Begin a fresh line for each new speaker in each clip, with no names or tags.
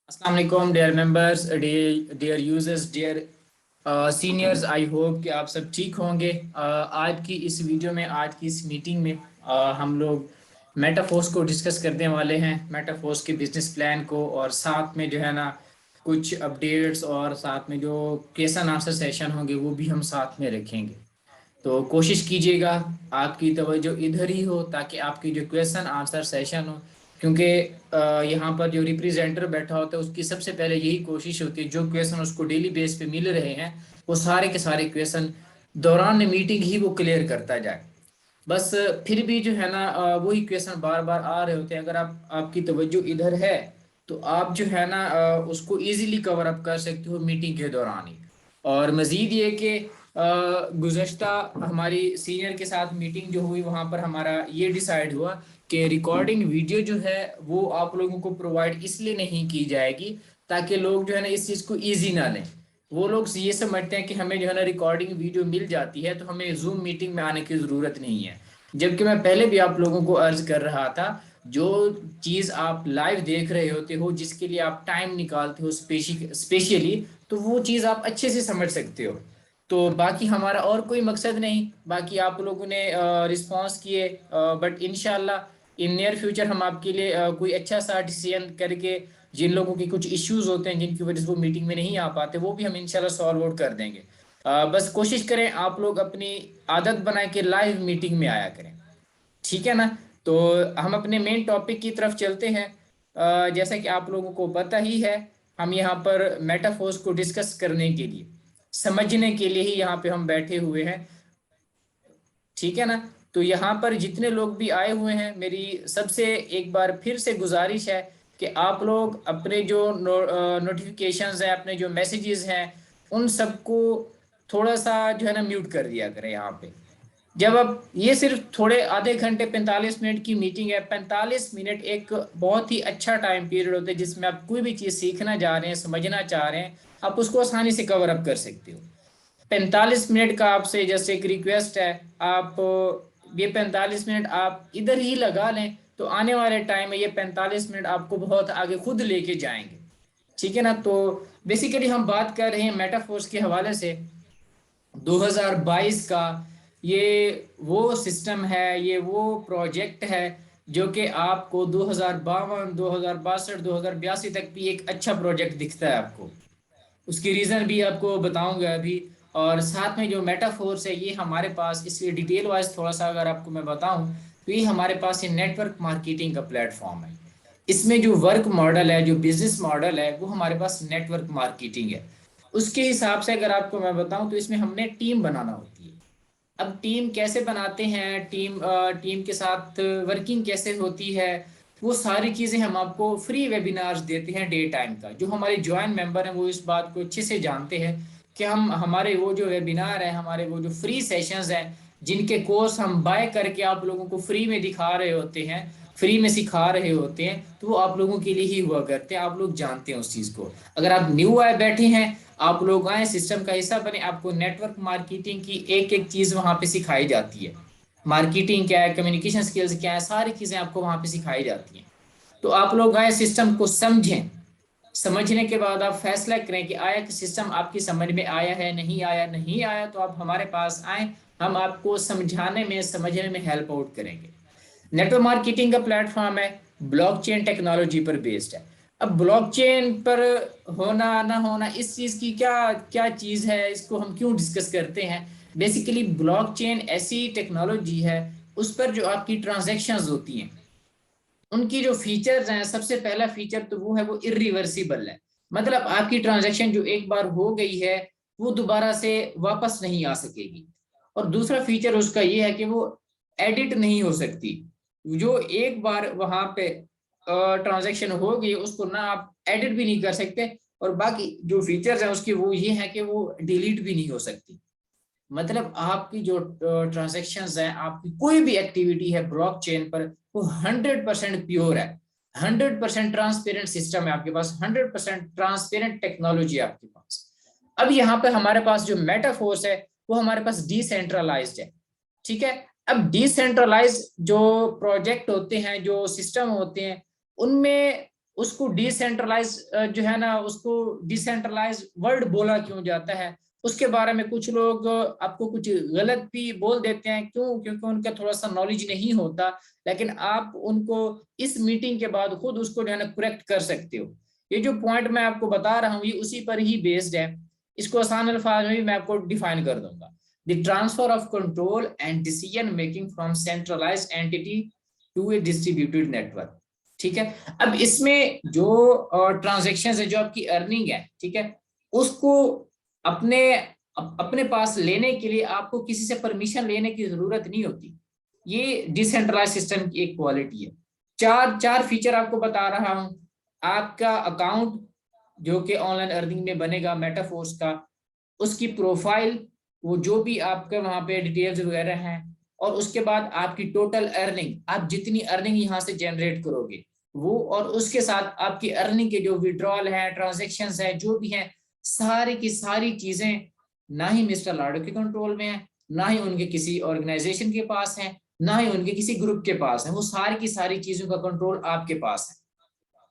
अस्सलाम वालेकुम dear members, dear users, dear seniors. I hope कि आप सब ठीक होंगे। आज की इस वीडियो में, आज की इस मीटिंग में हम लोग मेटाफोर्स को डिस्कस करने वाले हैं, मेटाफोर्स के बिजनेस प्लान को, और साथ में जो है ना कुछ अपडेट्स, और साथ में जो क्वेश्चन आंसर सेशन होंगे वो भी हम साथ में रखेंगे। तो कोशिश कीजिएगा आपकी तवज्जो इधर ही हो, ताकि आपकी जो क्वेश्चन आंसर सेशन हो, क्योंकि यहाँ पर जो रिप्रेजेंटर बैठा होता है उसकी सबसे पहले यही कोशिश होती है जो क्वेश्चन उसको डेली बेस पे मिल रहे हैं वो सारे के सारे क्वेश्चन दौरान मीटिंग ही वो क्लियर करता जाए। बस फिर भी जो है ना वही क्वेश्चन बार बार आ रहे होते हैं। अगर आपकी तवज्जो इधर है तो आप जो है ना उसको इजीली कवर अप कर सकते हो मीटिंग के दौरान ही। और मजीद ये कि गुज़श्ता हमारी सीनियर के साथ मीटिंग जो हुई वहाँ पर हमारा ये डिसाइड हुआ कि रिकॉर्डिंग वीडियो जो है वो आप लोगों को प्रोवाइड इसलिए नहीं की जाएगी ताकि लोग जो है ना इस चीज़ को ईजी ना लें। वो लोग ये समझते हैं कि हमें जो है ना रिकॉर्डिंग वीडियो मिल जाती है तो हमें जूम मीटिंग में आने की ज़रूरत नहीं है। जबकि मैं पहले भी आप लोगों को अर्ज कर रहा था, जो चीज़ आप लाइव देख रहे होते हो, जिसके लिए आप टाइम निकालते हो स्पेशली, तो वो चीज़ आप अच्छे से समझ सकते हो। तो बाकी हमारा और कोई मकसद नहीं। बाकी आप लोगों ने रिस्पांस किए, बट इंशाल्लाह इन नियर फ्यूचर हम आपके लिए कोई अच्छा सा डिसीजन करके, जिन लोगों के कुछ इश्यूज होते हैं जिनकी वजह से वो मीटिंग में नहीं आ पाते, वो भी हम इंशाल्लाह सॉल्व आउट कर देंगे। बस कोशिश करें आप लोग अपनी आदत बना के लाइव मीटिंग में आया करें, ठीक है ना। तो हम अपने मेन टॉपिक की तरफ चलते हैं। जैसा कि आप लोगों को पता ही है, हम यहाँ पर मेटाफोर्स को डिस्कस करने के लिए, समझने के लिए ही यहाँ पे हम बैठे हुए हैं, ठीक है ना। तो यहाँ पर जितने लोग भी आए हुए हैं, मेरी सबसे एक बार फिर से गुजारिश है कि आप लोग अपने जो नोटिफिकेशंस हैं, अपने जो मैसेजेस हैं, उन सबको थोड़ा सा जो है ना म्यूट कर दिया करें यहाँ पे। जब अब ये सिर्फ थोड़े आधे घंटे 45 मिनट की मीटिंग है, 45 मिनट एक बहुत ही अच्छा टाइम पीरियड होता है जिसमें आप कोई भी चीज़ सीखना चाह रहे हैं, समझना चाह रहे हैं, आप उसको आसानी से कवर अप कर सकते हो। 45 मिनट का आपसे जैसे एक रिक्वेस्ट है, आप ये 45 मिनट आप इधर ही लगा लें तो आने वाले टाइम में ये 45 मिनट आपको बहुत आगे खुद लेके जाएंगे, ठीक है ना। तो बेसिकली हम बात कर रहे हैं मेटाफोर्स के हवाले से 2022 का। ये वो सिस्टम है, ये वो प्रोजेक्ट है जो कि आपको 2052, 2062, 2082 तक भी एक अच्छा प्रोजेक्ट दिखता है आपको। उसकी रीज़न भी आपको बताऊंगा अभी। और साथ में जो मेटाफोर्स है, ये हमारे पास इसकी डिटेल वाइज थोड़ा सा अगर आपको मैं बताऊं तो ये हमारे पास ये नेटवर्क मार्केटिंग का प्लेटफॉर्म है। इसमें जो वर्क मॉडल है, जो बिजनेस मॉडल है, वो हमारे पास नेटवर्क मार्केटिंग है। उसके हिसाब से अगर आपको मैं बताऊं तो इसमें हमने टीम बनाना होती है। अब टीम कैसे बनाते हैं, टीम के साथ वर्किंग कैसे होती है, वो सारी चीज़ें हम आपको फ्री वेबिनार्स देते हैं डे टाइम का। जो हमारे ज्वाइन मेंबर हैं वो इस बात को अच्छे से जानते हैं कि हम हमारे वो जो वेबिनार है, हमारे वो जो फ्री सेशंस हैं, जिनके कोर्स हम बाय करके आप लोगों को फ्री में दिखा रहे होते हैं, फ्री में सिखा रहे होते हैं, तो वो आप लोगों के लिए ही हुआ करते हैं। आप लोग जानते हैं उस चीज़ को। अगर आप न्यू आए बैठे हैं, आप लोग आए, सिस्टम का हिस्सा बने, आपको नेटवर्क मार्केटिंग की एक एक चीज वहां पे सिखाई जाती है। मार्केटिंग क्या है, कम्युनिकेशन स्किल्स क्या है, सारी चीजें आपको वहां पे सिखाई जाती हैं। तो आप लोग आए, सिस्टम को समझें। समझने के बाद आप फैसला करें कि आया कि सिस्टम आपकी समझ में आया है, नहीं आया। नहीं आया तो आप हमारे पास आए, हम आपको समझाने में, समझने में हेल्प आउट करेंगे। नेटवर्क मार्केटिंग का प्लेटफॉर्म है, ब्लॉकचेन टेक्नोलॉजी पर बेस्ड है। अब ब्लॉकचेन पर होना ना होना, इस चीज की क्या क्या चीज है, इसको हम क्यों डिस्कस करते हैं। बेसिकली ब्लॉकचेन ऐसी टेक्नोलॉजी है, उस पर जो आपकी ट्रांजैक्शंस होती हैं, उनकी जो फीचर्स हैं, सबसे पहला फीचर तो वो है, वो इरिवर्सिबल है। मतलब आपकी ट्रांजैक्शन जो एक बार हो गई है वो दोबारा से वापस नहीं आ सकेगी। और दूसरा फीचर उसका ये है कि वो एडिट नहीं हो सकती। जो एक बार वहां पे ट्रांजैक्शन हो गई उसको ना आप एडिट भी नहीं कर सकते। और बाकी जो फीचर्स हैं उसके वो ये है कि वो डिलीट भी नहीं हो सकती। मतलब आपकी जो ट्रांजेक्शन्स हैं, आपकी कोई भी एक्टिविटी है ब्लॉकचेन पर, वो 100% प्योर है। 100% ट्रांसपेरेंट सिस्टम है आपके पास, 100% ट्रांसपेरेंट टेक्नोलॉजी है आपके पास। अब यहाँ पे हमारे पास जो मेटाफोर्स है वो हमारे पास डिसेंट्रलाइज्ड है, ठीक है। अब डिसेंट्रलाइज जो प्रोजेक्ट होते हैं, जो सिस्टम होते हैं, उनमें उसको डिसेंट्रलाइज जो है ना, उसको डिसेंट्रलाइज वर्ड बोला क्यों जाता है, उसके बारे में कुछ लोग आपको कुछ गलत भी बोल देते हैं। क्यों? क्योंकि उनका थोड़ा सा नॉलेज नहीं होता, लेकिन आप उनको इस मीटिंग के बाद खुद उसको जो है ना करेक्ट कर सकते हो। ये जो पॉइंट मैं आपको बता रहा हूँ ये उसी पर ही बेस्ड है। इसको आसान अल्फाज में भी मैं आपको डिफाइन कर दूंगा। The transfer of control and decision making from centralised entity to a distributed network. ठीक है। अब इसमें जो ट्रांजेक्शन है, जो आपकी अर्निंग है, ठीक है, उसको अपने अपने पास लेने के लिए आपको किसी से परमिशन लेने की जरूरत नहीं होती। ये डिसेंट्रलाइज सिस्टम की एक क्वालिटी है। चार चार फीचर आपको बता रहा हूं। आपका अकाउंट जो कि ऑनलाइन अर्निंग में बनेगा मेटाफोर्स का, उसकी प्रोफाइल, वो जो भी आपके वहां पे डिटेल्स वगैरह हैं, और उसके बाद आपकी टोटल अर्निंग, आप जितनी अर्निंग यहाँ से जनरेट करोगे वो, और उसके साथ आपकी अर्निंग के जो विड्रॉल है, ट्रांजेक्शन है, जो भी है, सारी की सारी चीजें ना ही मिस्टर लाडो के कंट्रोल में है, ना ही उनके किसी ऑर्गेनाइजेशन के पास है, ना ही उनके किसी ग्रुप के पास है। वो सारी की सारी चीजों का कंट्रोल आपके पास है।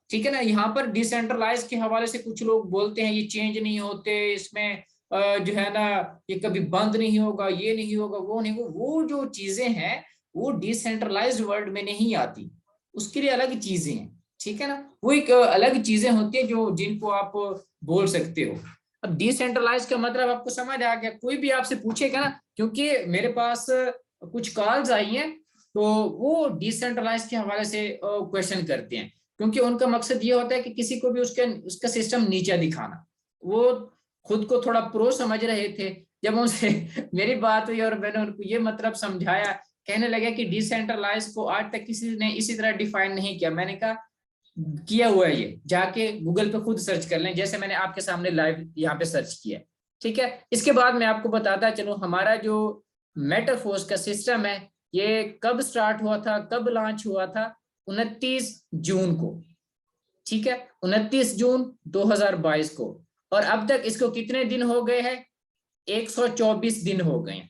ठीक है ना। यहाँ पर डिसेंट्रलाइज के हवाले से कुछ लोग बोलते हैं ये चेंज नहीं होते, इसमें जो है ना ये कभी बंद नहीं होगा, ये नहीं होगा, वो नहीं होगा। वो जो चीजें हैं वो डिसेंट्रलाइज्ड वर्ल्ड में नहीं आती, उसके लिए अलग चीजें हैं। ठीक है ना। वो एक अलग चीजें होती है जो जिनको आप बोल सकते हो। अब डिसेंट्रलाइज का मतलब आपको समझ आ गया। कोई भी आपसे पूछेगा ना, क्योंकि मेरे पास कुछ कॉल्स आई हैं, तो वो डिसेंट्रलाइज के हवाले से क्वेश्चन करते हैं, क्योंकि उनका मकसद ये होता है कि किसी को भी उसका सिस्टम नीचा दिखाना। वो खुद को थोड़ा प्रो समझ रहे थे। जब उनसे मेरी बात हुई और मैंने उनको ये मतलब समझाया, कहने लगे कि डिसेंट्रलाइज को आज तक किसी ने इसी तरह डिफाइन नहीं किया। मैंने कहा किया हुआ है, ये जाके गूगल पे खुद सर्च कर लें, जैसे मैंने आपके सामने लाइव यहाँ पे सर्च किया। ठीक है। इसके बाद मैं आपको बताता चलो हमारा जो मेटाफोर्स का सिस्टम है ये कब स्टार्ट हुआ था, कब लॉन्च हुआ था। 29 जून को। ठीक है, 29 जून 2022 को। और अब तक इसको कितने दिन हो गए हैं? 124 दिन हो गए।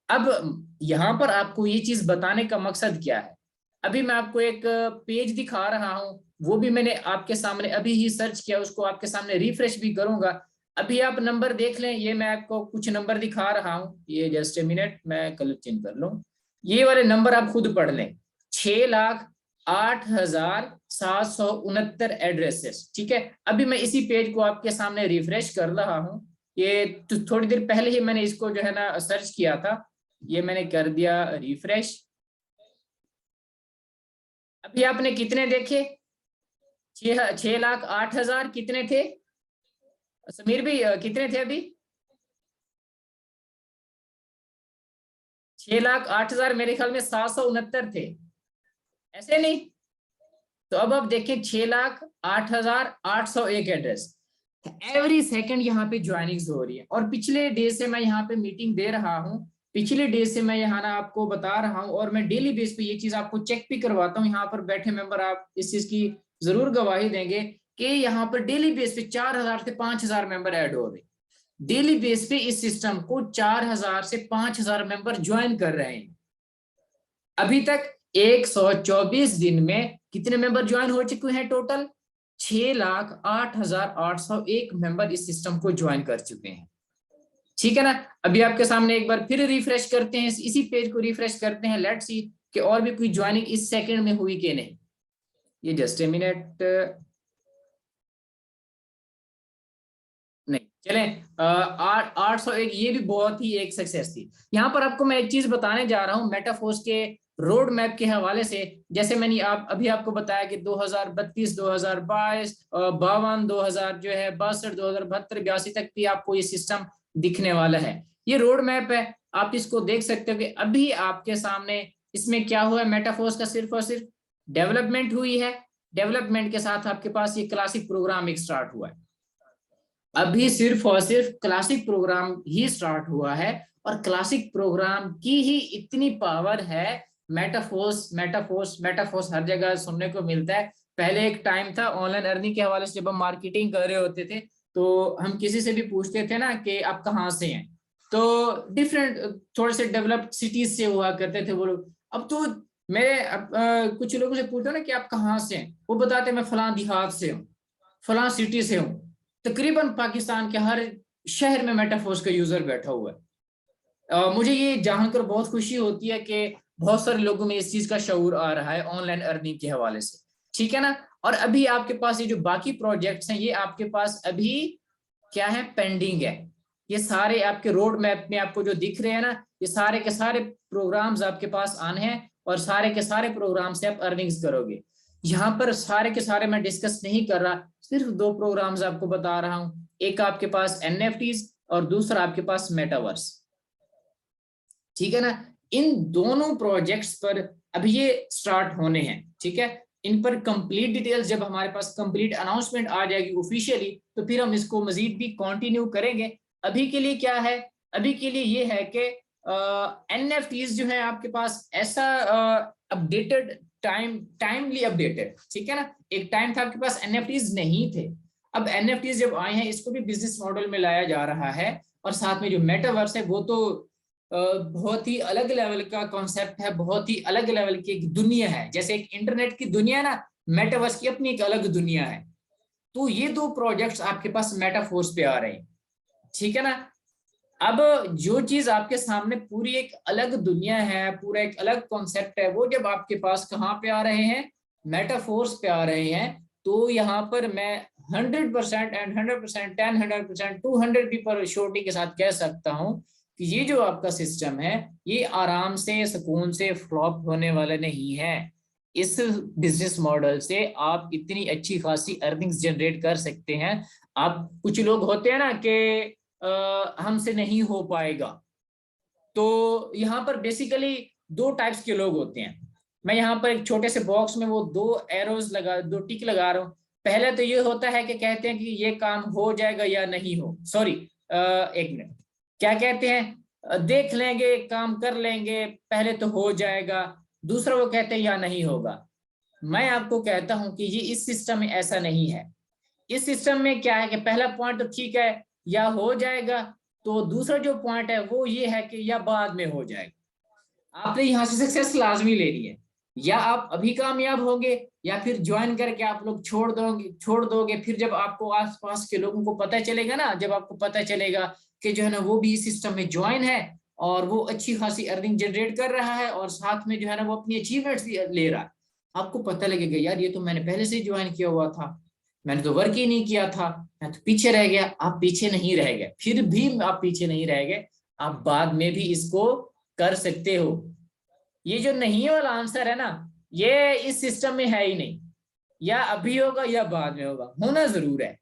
अब यहां पर आपको ये चीज बताने का मकसद क्या है? अभी मैं आपको एक पेज दिखा रहा हूं, वो भी मैंने आपके सामने अभी ही सर्च किया, उसको आपके सामने रिफ्रेश भी करूंगा। अभी आप नंबर देख लें, ये मैं आपको कुछ नंबर दिखा रहा हूं, ये जस्ट ए मिनट मैं कलर चेंज कर लूं। ये वाले नंबर आप खुद पढ़ लें। 6,08,769 एड्रेसेस। ठीक है। अभी मैं इसी पेज को आपके सामने रिफ्रेश कर रहा हूं। ये तो थोड़ी देर पहले ही मैंने इसको जो है ना सर्च किया था, ये मैंने कर दिया रिफ्रेश। अभी आपने कितने देखे? 6,08,000 कितने थे? समीर भी कितने थे अभी? 6,08,000 मेरे ख्याल में 769 थे, ऐसे नहीं? तो अब आप देखें 6,08,801 एड्रेस। एवरी सेकंड यहाँ पे ज्वाइनिंग्स हो रही है। और पिछले डे से मैं यहाँ पे मीटिंग दे रहा हूँ, पिछले डे से मैं यहाँ ना आपको बता रहा हूँ, और मैं डेली बेस पे ये चीज आपको चेक भी करवाता हूँ। यहाँ पर बैठे मेंबर आप इस चीज की जरूर गवाही देंगे कि यहाँ पर डेली बेस पे 4,000 से 5,000 मेंबर ऐड हो रहे। डेली बेस पे इस सिस्टम को 4,000 से 5,000 मेंबर ज्वाइन कर रहे हैं। अभी तक 124 दिन में कितने मेंबर ज्वाइन हो चुके हैं टोटल? 6,08,801 मेंबर इस सिस्टम को ज्वाइन कर चुके हैं। ठीक है ना। अभी आपके सामने एक बार फिर रिफ्रेश करते हैं, इसी पेज को रिफ्रेश करते हैं। लेट्स सी कि और भी कोई ज्वाइनिंग इस सेकंड में हुई कि नहीं। ये जस्ट ए मिनट, नहीं चले। 801, ये भी बहुत ही एक सक्सेस थी। यहाँ पर आपको मैं एक चीज बताने जा रहा हूँ मेटाफोर्स के रोड मैप के हवाले से। जैसे मैंने अभी आपको बताया कि 2032, 2022, 52, 2000 जो है 62, 2072, 82 तक भी आपको ये सिस्टम दिखने वाला है। ये रोड मैप है, आप इसको देख सकते हो कि अभी आपके सामने इसमें क्या हुआ है। मेटाफोर्स का सिर्फ और सिर्फ डेवलपमेंट हुई है। डेवलपमेंट के साथ आपके पास ये क्लासिक प्रोग्राम एक स्टार्ट हुआ है। अभी सिर्फ और सिर्फ क्लासिक प्रोग्राम ही स्टार्ट हुआ है, और क्लासिक प्रोग्राम की ही इतनी पावर है। मेटाफोर्स मेटाफोर्स मेटाफोर्स हर जगह सुनने को मिलता है। पहले एक टाइम था ऑनलाइन अर्निंग के हवाले से, जब हम मार्केटिंग कर रहे होते थे तो हम किसी से भी पूछते थे ना कि आप कहाँ से हैं, तो डिफरेंट थोड़े से डेवलप्ड सिटीज से हुआ करते थे वो लोग। अब तो मैं कुछ लोगों से पूछता हूँ ना कि आप कहाँ से हैं, वो बताते हैं मैं फलां देहात से हूँ, फलां सिटी से हूँ। तकरीबन पाकिस्तान के हर शहर में मेटाफोर्स का यूजर बैठा हुआ है। मुझे ये जानकर बहुत खुशी होती है कि बहुत सारे लोगों में इस चीज का शऊर आ रहा है ऑनलाइन अर्निंग के हवाले से, ठीक है ना। और अभी आपके पास ये जो बाकी प्रोजेक्ट्स हैं, ये आपके पास अभी क्या है, पेंडिंग है। ये सारे आपके रोड मैप में आपको जो दिख रहे हैं ना, ये सारे के सारे प्रोग्राम्स आपके पास आने हैं, और सारे के सारे प्रोग्राम से आप अर्निंग्स करोगे। यहाँ पर सारे के सारे मैं डिस्कस नहीं कर रहा, सिर्फ दो प्रोग्राम्स आपको बता रहा हूँ। एक आपके पास एनएफटीज और दूसरा आपके पास मेटावर्स, ठीक है ना। इन दोनों प्रोजेक्ट्स पर अभी ये स्टार्ट होने हैं, ठीक है। इन पर कंप्लीट डिटेल्स जब हमारे पास कंप्लीट अनाउंसमेंट आ जाएगी ऑफिशियली, तो फिर हम इसको मजीद भी कंटिन्यू करेंगे। अभी के लिए क्या है, अभी के लिए ये है कि एनएफटीज जो है आपके पास ऐसा अपडेटेड टाइमली अपडेटेड, ठीक है ना। एक टाइम था आपके पास एनएफटीज नहीं थे, अब एनएफटीज जब आए हैं इसको भी बिजनेस मॉडल में लाया जा रहा है। और साथ में जो मेटावर्स है वो तो बहुत ही अलग लेवल का कॉन्सेप्ट है, बहुत ही अलग लेवल की एक दुनिया है। जैसे एक इंटरनेट की दुनिया ना, मेटावर्स की अपनी एक अलग दुनिया है। तो ये दो प्रोजेक्ट्स आपके पास मेटाफोर्स पे आ रहे हैं, ठीक है ना। अब जो चीज आपके सामने पूरी एक अलग दुनिया है, पूरा एक अलग कॉन्सेप्ट है, वो जब आपके पास कहाँ पे आ रहे हैं, मेटाफोर्स पे आ रहे हैं, तो यहाँ पर मैं 100% एंड 100%, 10, 100%, 200 भी पर श्योरिटी के साथ कह सकता हूँ कि ये जो आपका सिस्टम है, ये आराम से सुकून से फ्लॉप होने वाला नहीं है। इस बिजनेस मॉडल से आप इतनी अच्छी खासी अर्निंग्स जनरेट कर सकते हैं। आप कुछ लोग होते हैं ना कि हमसे नहीं हो पाएगा, तो यहाँ पर बेसिकली दो टाइप्स के लोग होते हैं। मैं यहाँ पर एक छोटे से बॉक्स में वो दो टिक लगा रहा हूँ। पहले तो ये होता है कि कहते हैं कि ये काम हो जाएगा या नहीं हो, सॉरी, एक मिनट, क्या कहते हैं, देख लेंगे, काम कर लेंगे, पहले तो हो जाएगा। दूसरा वो कहते हैं या नहीं होगा। मैं आपको कहता हूं कि ये इस सिस्टम में ऐसा नहीं है। इस सिस्टम में क्या है कि पहला पॉइंट तो ठीक है, या हो जाएगा, तो दूसरा जो पॉइंट है वो ये है कि या बाद में हो जाएगा। आपने यहाँ से सक्सेस लाजमी लेनी है, या आप अभी कामयाब होंगे, या फिर ज्वाइन करके आप लोग छोड़ दोगे। फिर जब आपको आसपास के लोगों को पता चलेगा ना, जब आपको पता चलेगा कि जो है ना वो भी इस सिस्टम में ज्वाइन है, और वो अच्छी खासी अर्निंग जनरेट कर रहा है, और साथ में जो है ना वो अपनी अचीवमेंट्स भी ले रहा है, आपको पता लगेगा यार ये तो मैंने पहले से ज्वाइन किया हुआ था, मैंने तो वर्क ही नहीं किया था, मैं तो पीछे रह गया। आप पीछे नहीं रह गए, फिर भी आप पीछे नहीं रह गए, आप बाद में भी इसको कर सकते हो। ये जो नहीं वाला आंसर है ना, ये इस सिस्टम में है ही नहीं। या अभी होगा या बाद में होगा, होना जरूर है।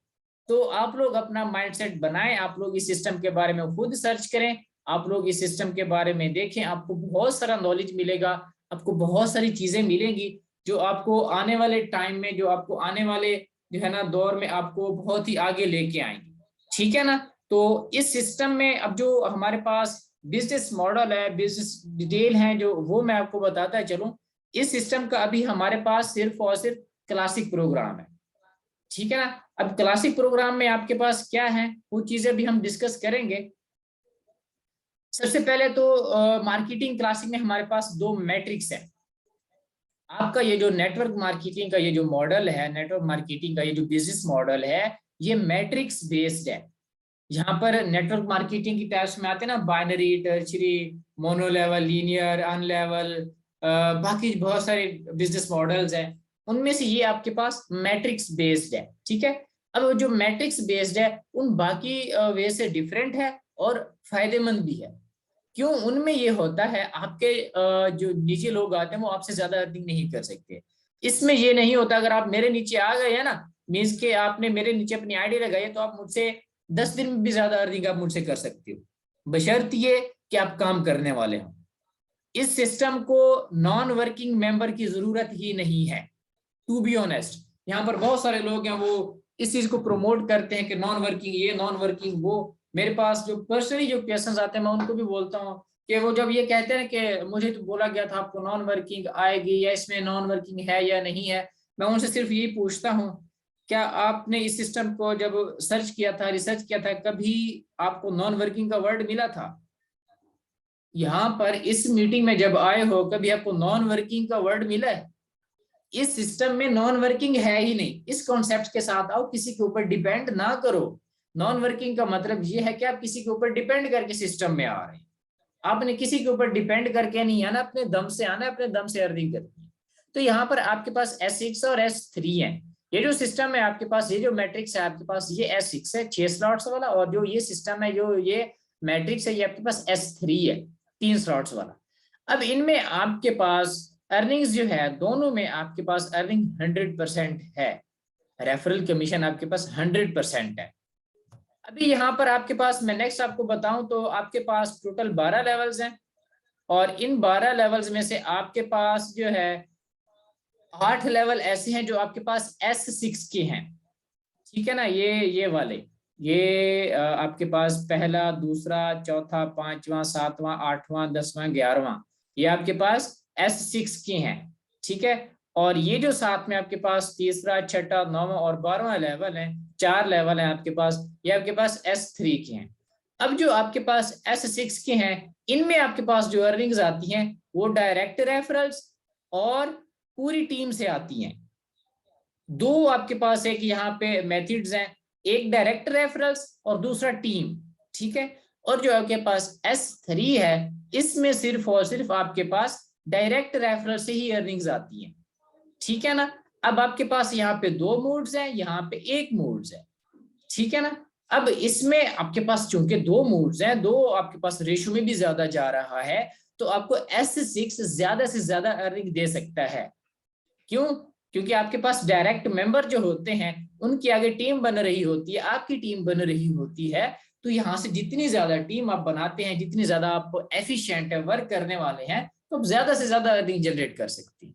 तो आप लोग अपना माइंडसेट बनाएं, आप लोग इस सिस्टम के बारे में खुद सर्च करें, आप लोग इस सिस्टम के बारे में देखें, आपको बहुत सारा नॉलेज मिलेगा, आपको बहुत सारी चीजें मिलेंगी जो आपको आने वाले टाइम में, जो आपको आने वाले जो है ना दौर में आपको बहुत ही आगे लेके आएंगे, ठीक है ना। तो इस सिस्टम में अब जो हमारे पास बिजनेस मॉडल है, बिजनेस डिटेल है, जो वो मैं आपको बताता चलूं। इस सिस्टम का अभी हमारे पास सिर्फ और सिर्फ क्लासिक प्रोग्राम है, ठीक है ना। अब क्लासिक प्रोग्राम में आपके पास क्या है, वो चीजें भी हम डिस्कस करेंगे। सबसे पहले तो मार्केटिंग क्लासिक में हमारे पास दो मैट्रिक्स है। आपका ये जो नेटवर्क मार्केटिंग का ये जो मॉडल है, नेटवर्क मार्केटिंग का ये जो बिजनेस मॉडल है, ये मैट्रिक्स बेस्ड है। यहाँ पर नेटवर्क मार्केटिंग की टाइप्स में आते हैं ना, binary, tertiary, mono level, linear, unlevel, बाकी बहुत सारे बिजनेस मॉडल्स हैं। उनमें से ये आपके पास मैट्रिक्स बेस्ड है, ठीक है। अब जो मैट्रिक्स बेस्ड है उन बाकी वे से डिफरेंट है और फायदेमंद भी है। क्यों? उनमें ये होता है आपके जो नीचे लोग आते हैं वो आपसे ज्यादा अर्निंग नहीं कर सकते। इसमें ये नहीं होता, अगर आप मेरे नीचे आ गए है ना, मीन्स के आपने मेरे नीचे अपनी आईडी लगाई, तो आप मुझसे 10 दिन में भी ज्यादा अर्निंग आप मुझसे कर सकते हो, बशर्त ये कि आप काम करने वाले हो। इस सिस्टम को नॉन वर्किंग मेंबर की जरूरत ही नहीं है, टू बी ऑनेस्ट। यहाँ पर बहुत सारे लोग हैं वो इस चीज को प्रमोट करते हैं कि नॉन वर्किंग ये, नॉन वर्किंग वो। मेरे पास जो पर्सनली जो क्वेश्चंस आते हैं मैं उनको भी बोलता हूँ कि वो जब ये कहते हैं कि मुझे तो बोला गया था आपको नॉन वर्किंग आएगी, या इसमें नॉन वर्किंग है या नहीं है, मैं उनसे सिर्फ यही पूछता हूँ, क्या आपने इस सिस्टम को जब सर्च किया था, रिसर्च किया था, कभी आपको नॉन वर्किंग का वर्ड मिला था? यहाँ पर इस मीटिंग में जब आए हो, कभी आपको नॉन वर्किंग का वर्ड मिला है? इस सिस्टम में नॉन वर्किंग है ही नहीं। इस कॉन्सेप्ट के साथ आओ, किसी के ऊपर डिपेंड ना करो। नॉन वर्किंग का मतलब ये है कि आप किसी के ऊपर डिपेंड करके सिस्टम में आ रहे हैं। आपने किसी के ऊपर डिपेंड करके नहीं आना, अपने दम से आना, अपने दम से अर्निंग करनी है। तो यहाँ पर आपके पास S6 और S3 है। ये जो सिस्टम है आपके पास, ये जो मैट्रिक्स है आपके पास, ये S6 है 6 स्लॉट्स वाला, और जो ये सिस्टम है, जो ये मैट्रिक्स है, ये आपके पास S3 है 3 स्लॉट्स वाला। अब इनमें आपके पास अर्निंग्स जो है, दोनों में आपके पास अर्निंग 100% है। रेफरल कमीशन आपके पास 100% है। अभी यहाँ पर आपके पास मैं नेक्स्ट आपको बताऊं तो आपके पास टोटल 12 लेवल्स हैं, और इन 12 लेवल्स में से आपके पास जो है 8 लेवल ऐसे हैं जो आपके पास S6 के हैं। ठीक है ना, ये वाले, ये आपके पास पहला, दूसरा, चौथा, पांचवा, सातवां, आठवां, 10वां, 11वां, ये आपके पास S6 के हैं। ठीक है, और ये जो साथ में आपके पास तीसरा, छठा, 9वां और 12वां लेवल है, 4 लेवल है आपके पास, ये आपके पास S3 के हैं। अब जो आपके पास S6 के हैं, इनमें आपके पास जो अर्निंग्स आती हैं वो डायरेक्ट रेफरल्स और पूरी टीम से आती हैं। दो आपके पास एक यहाँ पे मेथड्स हैं, एक डायरेक्ट रेफरल्स और दूसरा टीम। ठीक है, और जो आपके पास S3 है, इसमें सिर्फ और सिर्फ आपके पास डायरेक्ट रेफरल से ही अर्निंग्स आती हैं। ठीक है ना, अब आपके पास यहाँ पे 2 मोड्स हैं, यहाँ पे 1 मोड्स है। ठीक है ना, अब इसमें आपके पास चूंकि 2 मोड्स हैं, दो आपके पास रेशो में भी ज्यादा जा रहा है, तो आपको S6 ज्यादा से ज्यादा अर्निंग दे सकता है। क्यों? क्योंकि आपके पास डायरेक्ट मेंबर जो होते हैं, उनकी आगे टीम बन रही होती है, आपकी टीम बन रही होती है। तो यहाँ से जितनी ज्यादा टीम आप बनाते हैं, जितनी ज्यादा आप एफिशिएंट है वर्क करने वाले हैं, तो आप ज्यादा से ज्यादा अर्निंग जनरेट कर सकती हैं।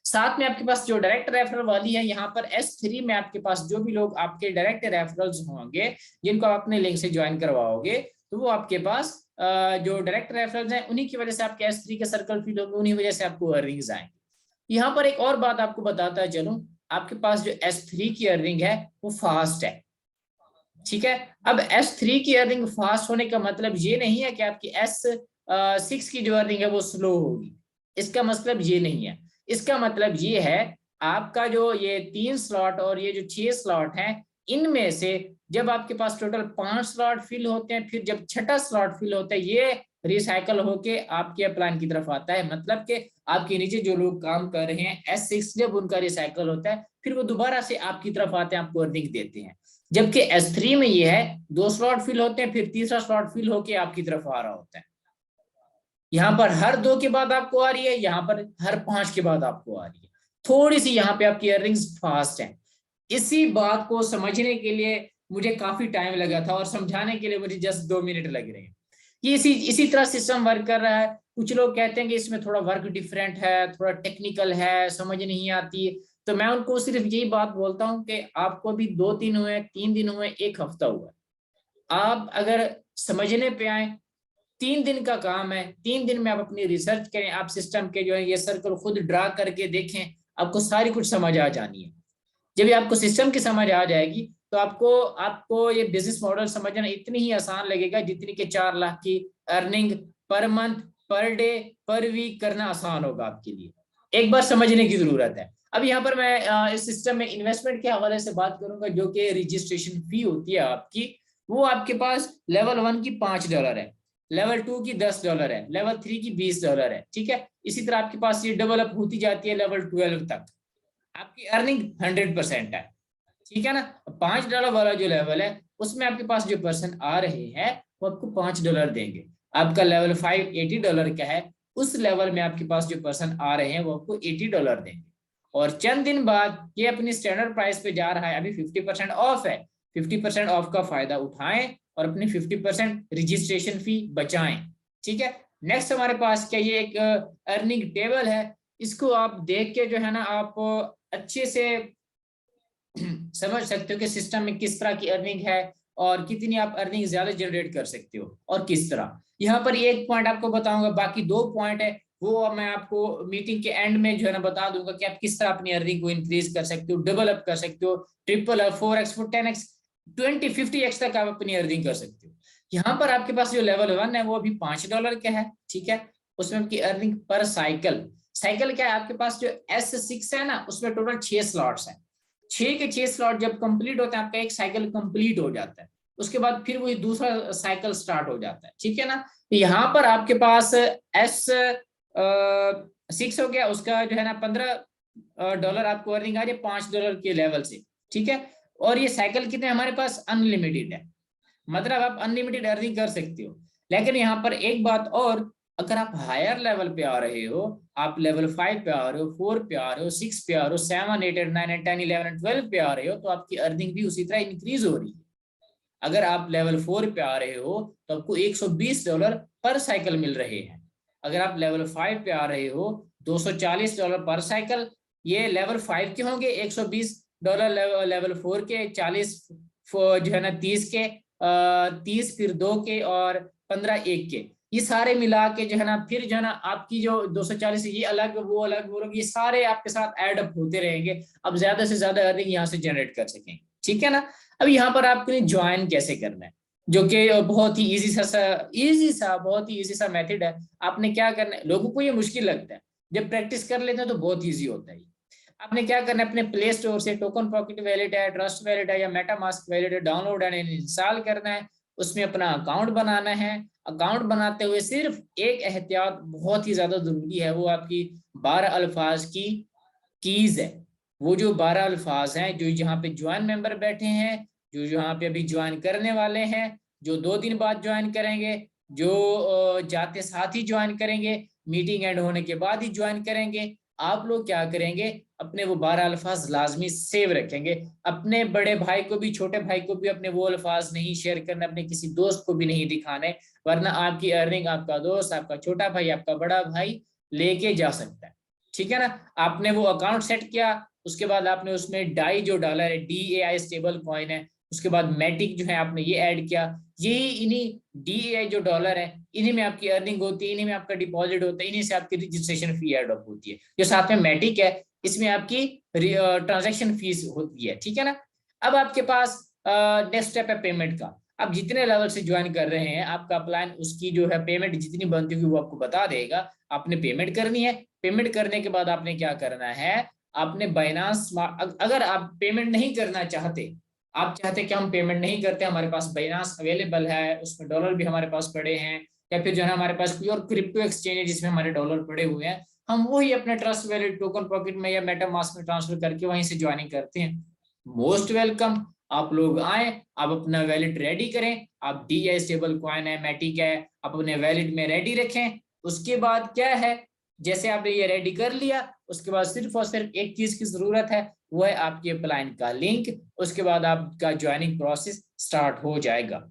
साथ में आपके पास जो डायरेक्ट रेफरल वाली है, यहाँ पर S3 में आपके पास जो भी लोग आपके डायरेक्ट रेफरल्स होंगे, जिनको आप अपने लिंक से ज्वाइन करवाओगे, तो वो आपके पास जो डायरेक्ट रेफरल्स हैं, उन्हीं की वजह से आपके S3 के सर्कल फिल होंगे, उन्हीं वजह से आपको अर्निंग्स आएंगे। यहाँ पर एक और बात आपको बताता चलूं, आपके पास जो S3 की अर्निंग है वो फास्ट है। ठीक है, अब S3 की अर्निंग फास्ट होने का मतलब ये नहीं है कि आपकी S6 की जो अर्निंग है वो स्लो होगी। इसका मतलब ये नहीं है। इसका मतलब ये है, आपका जो ये 3 स्लॉट और ये जो 6 स्लॉट हैं, इनमें से जब आपके पास टोटल 5 स्लॉट फिल होते हैं, फिर जब छठा स्लॉट फिल होता है, ये रिसाइकल होके आपके प्लान की तरफ आता है। मतलब कि आपके नीचे जो लोग काम कर रहे हैं, S6 जब उनका रिसाइकल होता है, फिर वो दोबारा से आपकी तरफ आते हैं, आपको अर्निंग देते हैं। जबकि S3 में ये है, 2 स्लॉट फिल होते हैं, फिर तीसरा स्लॉट फिल होके आपकी तरफ आ रहा होता है। यहाँ पर हर 2 के बाद आपको आ रही है, यहाँ पर हर 5 के बाद आपको आ रही है। थोड़ी सी यहाँ पे आपकी अर्निंग्स फास्ट है। इसी बात को समझने के लिए मुझे काफी टाइम लगा था, और समझाने के लिए मुझे जस्ट 2 मिनट लग रहे हैं। ये इसी तरह सिस्टम वर्क कर रहा है। कुछ लोग कहते हैं कि इसमें थोड़ा वर्क डिफरेंट है, थोड़ा टेक्निकल है, समझ नहीं आती। तो मैं उनको सिर्फ यही बात बोलता हूँ कि आपको भी 2 दिन हुए, 3 दिन हुए, 1 हफ्ता हुआ, आप अगर समझने पे आए, 3 दिन का काम है। 3 दिन में आप अपनी रिसर्च करें, आप सिस्टम के जो है ये सर्कल खुद ड्रा करके देखें, आपको सारी कुछ समझ आ जानी है। जब ये आपको सिस्टम की समझ आ जाएगी, तो आपको आपको ये बिजनेस मॉडल समझना इतनी ही आसान लगेगा जितनी कि 4 लाख की earning per month, per day, पर वीक करना आसान होगा आपके लिए। एक बार समझने की जरूरत है। अब यहाँ पर मैं इस सिस्टम में इन्वेस्टमेंट के हवाले से बात करूंगा, जो कि रजिस्ट्रेशन फी होती है आपकी, वो आपके पास लेवल 1 की $5 है, लेवल 2 की $10 है, लेवल 3 की $20 है। ठीक है, इसी तरह आपके पास ये डेवलप होती जाती है लेवल 12 तक। आपकी अर्निंग 100% है। ठीक है ना, $5 वाला जो लेवल है, उसमें आपके पास जो पर्सन आ रहे हैं, वो आपको $5 देंगे। आपका लेवल 5 $80 का है, उस लेवल में आपके पास जो पर्सन आ रहे हैं, वो आपको $80 देंगे। और चंद दिन बाद ये अपनी स्टैंडर्ड प्राइस पे जा रहा है, अभी 50% ऑफ है। 50% ऑफ का फायदा उठाएं और अपनी 50% रजिस्ट्रेशन फी बचाएं। ठीक है, नेक्स्ट हमारे पास क्या, ये एक अर्निंग टेबल है। इसको आप देख के जो है ना, आप अच्छे से समझ सकते हो कि सिस्टम में किस तरह की अर्निंग है, और कितनी आप अर्निंग ज्यादा जनरेट कर सकते हो और किस तरह। यहाँ पर एक पॉइंट आपको बताऊंगा, बाकी 2 पॉइंट है वो मैं आपको मीटिंग के एंड में जो है ना बता दूंगा कि आप किस तरह अपनी अर्निंग को इंक्रीज कर सकते हो, डेवलप कर सकते हो, 3x 4x 10x 20 50x तक आप अपनी अर्निंग कर सकते हो। यहाँ पर आपके पास जो लेवल 1 है वो अभी $5 का है, ठीक है। उसमें आपकी अर्निंग पर साइकिल, साइकिल क्या है आपके पास जो S6 है ना, उसमें टोटल 6 स्लॉट्स हैं। 6 के 6 स्लॉट जब कंप्लीट होते हैं, आपका एक साइकिल कंप्लीट हो जाता है, उसके बाद फिर वही दूसरा साइकिल स्टार्ट हो जाता है, ठीक है ना। तो यहाँ पर आपके पास S6 हो गया, उसका जो है ना $15 आपको अर्निंग आ रही है $5 के लेवल से, ठीक है। और ये साइकिल कितने हमारे पास अनलिमिटेड है, मतलब आप अनलिमिटेड अर्निंग कर सकते हो। लेकिन यहाँ पर एक बात और, अगर आप हायर लेवल पे आ रहे हो, आप लेवल 5 पे आ रहे हो, 4 पे आ रहे हो, 6 पे आ रहे हो, 7 8 9 10 11 12 पे आ रहे हो, तो आपकी अर्निंग भी उसी तरह इंक्रीज हो रही है। अगर आप लेवल 4 पे आ रहे हो तो आपको $120 पर साइकिल मिल रहे हैं। अगर आप लेवल 5 पे आ रहे हो, $240 पर साइकिल। ये लेवल 5 के होंगे, $120 लेवल 4 के, 40 जो है ना 30 के, 30 फिर 2 के और 15 1 के, ये सारे मिला के जो है ना, फिर जो है ना आपकी जो 240 ये अलग वो अलग वो अलग, ये सारे आपके साथ ऐड अप होते रहेंगे। अब ज्यादा से ज्यादा अर्निंग यहाँ से जनरेट कर सकेंगे, ठीक है ना। अब यहाँ पर आपको ज्वाइन कैसे करना है, जो कि बहुत ही बहुत ही इजी सा मेथड है। आपने क्या करना है, लोगों को ये मुश्किल लगता है, जब प्रैक्टिस कर लेते हैं तो बहुत इजी होता है। आपने क्या करना है, अपने प्ले स्टोर से टोकन पॉकेट वैलेट है, ट्रस्ट वैलेट है या मेटामास्क वैलेट है, डाउनलोड एंड इंस्टॉल करना है। उसमें अपना अकाउंट बनाना है। अकाउंट बनाते हुए सिर्फ एक एहतियात बहुत ही ज्यादा जरूरी है, वो आपकी 12 अल्फाज की कीज है। वो जो 12 अल्फाज हैं, जो यहाँ पे ज्वाइन मेंबर बैठे हैं, जो यहाँ पे अभी ज्वाइन करने वाले हैं, जो 2 दिन बाद ज्वाइन करेंगे, जो जाते साथ ही ज्वाइन करेंगे, मीटिंग एंड होने के बाद ही ज्वाइन करेंगे, आप लोग क्या करेंगे, अपने वो 12 अल्फाज लाजमी सेव रखेंगे। अपने बड़े भाई को भी, छोटे भाई को भी अपने वो अल्फाज नहीं शेयर करने, अपने किसी दोस्त को भी नहीं दिखाने, वरना आपकी अर्निंग आपका दोस्त, आपका छोटा भाई, आपका बड़ा भाई लेके जा सकता है, ठीक है ना। आपने वो अकाउंट सेट किया, उसके बाद आपने उसमें डाई जो डॉलर है, DAI स्टेबल कॉइन है, उसके बाद मैटिक जो है आपने ये ऐड किया। यही इन्हीं DAI जो डॉलर है, इन्हीं में आपकी अर्निंग होती है, इन्हीं में आपका डिपॉजिट होता है, इन्हीं से आपकी रजिस्ट्रेशन फी ऐड अप होती है। जो साथ में मैटिक है, इसमें आपकी ट्रांजेक्शन फीस होती है, ठीक है ना। अब आपके पास नेक्स्ट स्टेप है पेमेंट का। आप जितने लेवल से ज्वाइन कर रहे हैं, आपका प्लान उसकी जो है पेमेंट जितनी बनती होगी वो आपको बता देगा। आपने पेमेंट करनी है। पेमेंट करने के बाद आपने क्या करना है, आपने बाइनांस, अगर आप पेमेंट नहीं करना चाहते, आप चाहते कि हम पेमेंट नहीं करते, हमारे पास बाइनांस अवेलेबल है, उसमें डॉलर भी हमारे पास पड़े हैं, या फिर जो है हमारे पास कोई और क्रिप्टो एक्सचेंज है जिसमें हमारे डॉलर पड़े हुए हैं, हम वही अपने ट्रस्ट वैलेट टोकन पॉकेट में या मेटामास्क में ट्रांसफर करके वहीं से ज्वाइनिंग करते हैं। Most welcome. आप लोग आए, आप अपना वैलेट रेडी करें। आप DAI स्टेबल कॉइन है, मैटिक है, आप अपने वैलेट में रेडी रखें। उसके बाद क्या है, जैसे आपने ये रेडी कर लिया, उसके बाद सिर्फ और सिर्फ एक चीज की जरूरत है, वो है आपके प्लान का लिंक। उसके बाद आपका ज्वाइनिंग प्रोसेस स्टार्ट हो जाएगा।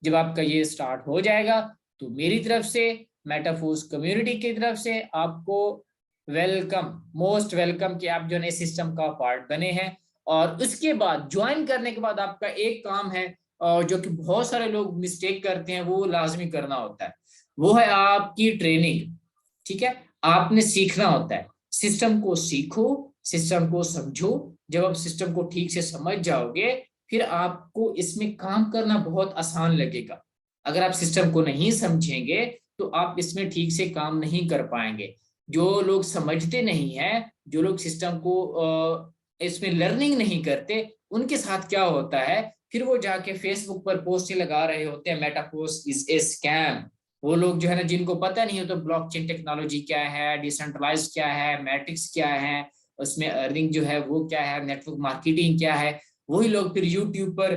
जब आपका ये स्टार्ट हो जाएगा, तो मेरी तरफ से, मेटाफोर्स कम्युनिटी की तरफ से आपको वेलकम, मोस्ट वेलकम कि आप जो है सिस्टम का पार्ट बने हैं। और उसके बाद ज्वाइन करने के बाद आपका एक काम है, जो कि बहुत सारे लोग मिस्टेक करते हैं, वो लाजमी करना होता है, वो है आपकी ट्रेनिंग, ठीक है। आपने सीखना होता है, सिस्टम को सीखो, सिस्टम को समझो। जब आप सिस्टम को ठीक से समझ जाओगे, फिर आपको इसमें काम करना बहुत आसान लगेगा। अगर आप सिस्टम को नहीं समझेंगे तो आप इसमें ठीक से काम नहीं कर पाएंगे। जो लोग समझते नहीं है, जो लोग सिस्टम को इसमें लर्निंग नहीं करते, उनके साथ क्या होता है, फिर वो जाके फेसबुक पर पोस्ट लगा रहे होते हैं, मेटाफोर्स इज ए स्कैम। वो लोग जो है ना, जिनको पता नहीं हो तो ब्लॉकचेन टेक्नोलॉजी क्या है, डिसेंट्रलाइज क्या है, मैट्रिक्स क्या है, उसमें अर्निंग जो है वो क्या है, नेटवर्क मार्केटिंग क्या है, वही लोग फिर यूट्यूब पर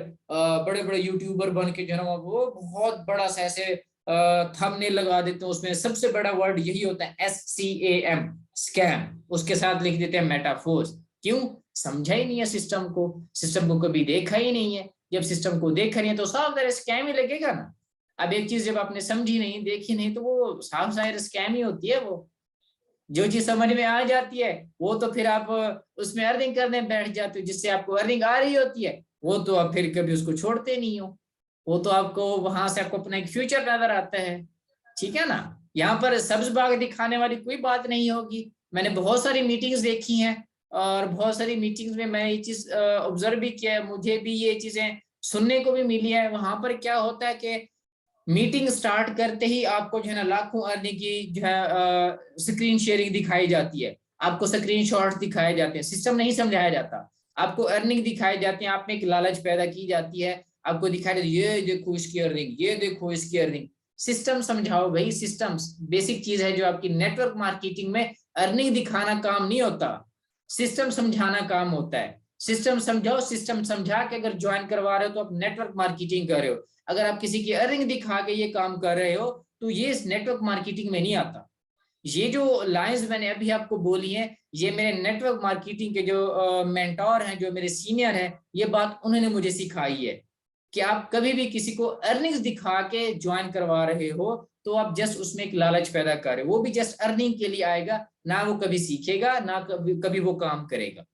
बड़े बड़े यूट्यूबर बन के जो है वो बहुत बड़ा सा ऐसे थंबनेल लगा देते हैं, उसमें सबसे बड़ा वर्ड यही होता है SCAM, स्कैम। उसके साथ लिख देते हैं मेटाफोर्स। क्यों? समझा ही नहीं है सिस्टम को, सिस्टम को कभी देखा ही नहीं है। जब सिस्टम को देखा नहीं है तो साफ जाहिर स्कैम ही लगेगा ना। अब एक चीज जब आपने समझी नहीं, देखी नहीं, तो वो साफ जाहिर स्कैम ही होती है। वो जो चीज समझ में आ जाती है, वो तो फिर आप उसमें अर्निंग करने बैठ जाते हो, जिससे आपको अर्निंग आ रही होती है, वो तो आप फिर कभी उसको छोड़ते नहीं हो। वो तो आपको वहां से आपको अपना एक फ्यूचर नजर आता है, ठीक है ना। यहाँ पर सब्ज बाग दिखाने वाली कोई बात नहीं होगी। मैंने बहुत सारी मीटिंग्स देखी हैं, और बहुत सारी मीटिंग्स में मैं ये चीज ऑब्जर्व भी किया है, मुझे भी ये चीजें सुनने को भी मिली है। वहां पर क्या होता है कि मीटिंग स्टार्ट करते ही आपको जो है ना लाखों अर्निंग की जो है स्क्रीन शेयरिंग दिखाई जाती है, आपको स्क्रीन शॉट्स दिखाए जाते हैं, सिस्टम नहीं समझाया जाता, आपको अर्निंग दिखाई जाती है, आप में एक लालच पैदा की जाती है, आपको दिखाई देती है ये देखो इसकी अर्निंग, ये देखो इसकी अर्निंग। सिस्टम समझाओ भाई, सिस्टम बेसिक चीज है जो आपकी नेटवर्क मार्केटिंग में अर्निंग दिखाना काम नहीं होता, सिस्टम समझाना काम होता है। सिस्टम समझाओ, सिस्टम समझा के अगर ज्वाइन करवा रहे हो तो आप नेटवर्क मार्केटिंग कर रहे हो। अगर आप किसी की अर्निंग दिखा के ये काम कर रहे हो तो ये नेटवर्क मार्केटिंग में नहीं आता। ये जो लाइंस मैंने अभी आपको बोली है, ये मेरे नेटवर्क मार्केटिंग के जो मेंटोर हैं, जो मेरे सीनियर हैं, ये बात उन्होंने मुझे सिखाई है कि आप कभी भी किसी को अर्निंग्स दिखा के ज्वाइन करवा रहे हो तो आप जस्ट उसमें एक लालच पैदा कर रहे हो, वो भी जस्ट अर्निंग के लिए आएगा, ना वो कभी सीखेगा ना कभी वो काम करेगा,